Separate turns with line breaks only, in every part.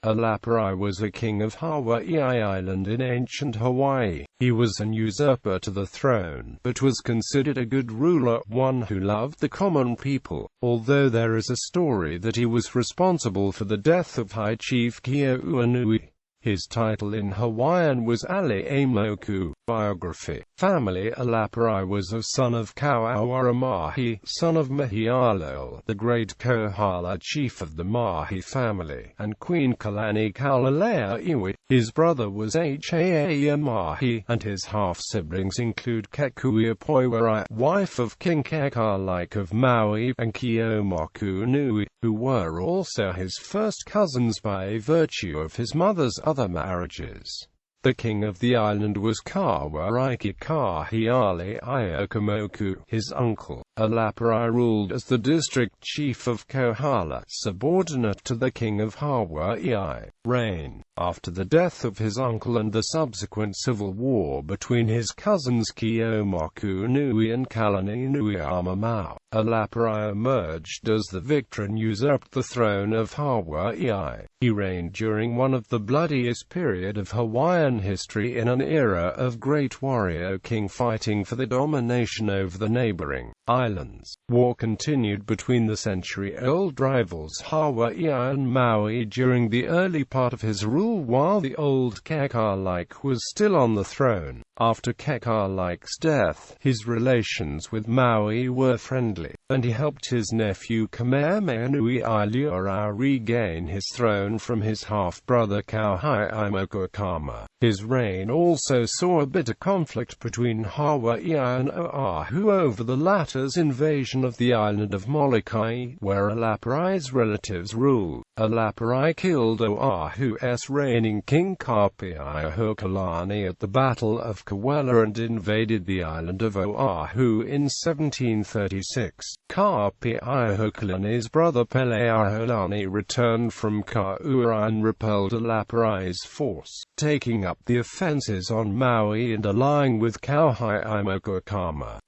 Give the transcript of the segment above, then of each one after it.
Alapaʻi was a king of Hawaii Island in ancient Hawaii. He was an usurper to the throne, but was considered a good ruler, one who loved the common people, although there is a story that he was responsible for the death of High Chief Keōua Nui. His title in Hawaiian was Aliʻi Aimoku. Biography. Family. Alapaʻi was a son of Kauaoara, son of Mahialo, the great Kohala chief of the Mahi family, and Queen Kalani Alapainui. His brother was Hawaiʻi, and his half-siblings include Kekuiapoiwai, wife of King Kekalike of Maui, and Keʻomoku Nui, who were also his first cousins by virtue of his mother's other marriages. The king of the island was Kawaiki Aliʻi Aimoku, his uncle. Alapaʻi ruled as the district chief of Kohala, subordinate to the king of Hawaii. Reign. After the death of his uncle and the subsequent civil war between his cousins Keʻomoku Nui and Kalani Nui Amamau, Alapaʻi emerged as the victor and usurped the throne of Hawaii. He reigned during one of the bloodiest period of Hawaiian history, in an era of great warrior king fighting for the domination over the neighboring islands. War continued between the century-old rivals Hawaii and Maui during the early part of his rule, while the old Kekalike was still on the throne. After Kekalike's death, his relations with Maui were friendly, and he helped his nephew Kamehameha Nui Iliura regain his throne from his half-brother Hawaii. His reign also saw a bitter conflict between Hawaii and Oahu over the latter's invasion of the island of Molokai, where Alapaʻi's relatives ruled. Alapaʻi killed Oahu's reigning king Kapiaihokalani at the Battle of Kawela and invaded the island of Oahu in 1736. Kapiaihokalani's brother Peleaiholani returned from Kauai and repelled Alapaʻi's force, taking up the offenses on Maui and allying with Hawaii.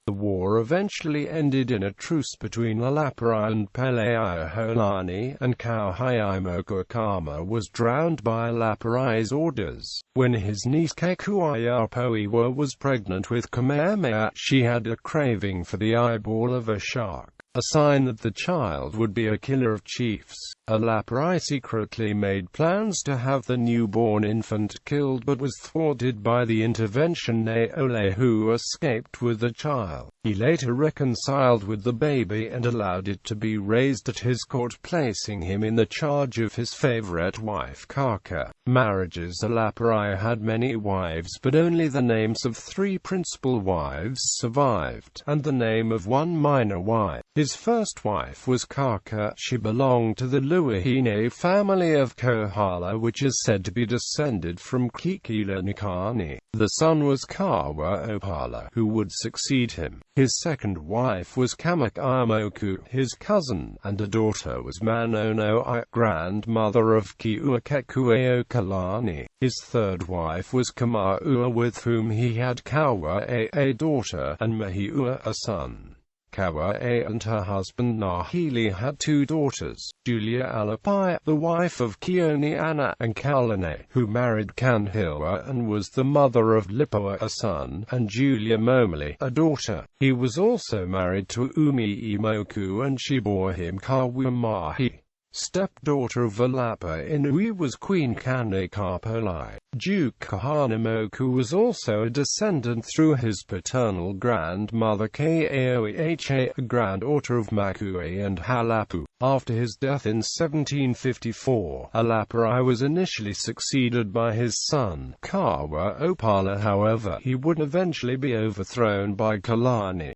The war eventually ended in a truce between Alapaʻi and Peleaiholani, and Hawaii was drowned by Alapaʻi's orders. When his niece Kekuiapoiwa was pregnant with Kamehameha, she had a craving for the eyeball of a shark, a sign that the child would be a killer of chiefs. Alapaʻi secretly made plans to have the newborn infant killed, but was thwarted by the intervention of Naole, who escaped with the child. He later reconciled with the baby and allowed it to be raised at his court, placing him in the charge of his favorite wife Kaka. Marriages. Alapaʻi had many wives, but only the names of 3 principal wives survived, and the name of 1 minor wife. His first wife was Kaka. She belonged to the Luahine family of Kohala, which is said to be descended from Kikilanikani. The son was Kawaopala, who would succeed him. His second wife was Kamakaimoku, his cousin, and a daughter was Manonoai, grandmother of Kekuaokalani. His third wife was Kamaʻua, with whom he had Kauaʻe, a daughter, and Mahiʻua, a son. Kauaʻe and her husband Nahili had 2 daughters, Julia Alapaʻi, the wife of Keoniana, and Kalane, who married Kanhilwa and was the mother of Lipoa, a son, and Julia Momoli, a daughter. He was also married to Imoku, and she bore him Kawamahi. Stepdaughter of Alapainui was Queen Kanekapolai. Duke Kahanamoku was also a descendant through his paternal grandmother Kaʻoeha, a granddaughter of Makui and Halapu. After his death in 1754, Alapaʻi was initially succeeded by his son Kawaopala. However, he would eventually be overthrown by Kalani.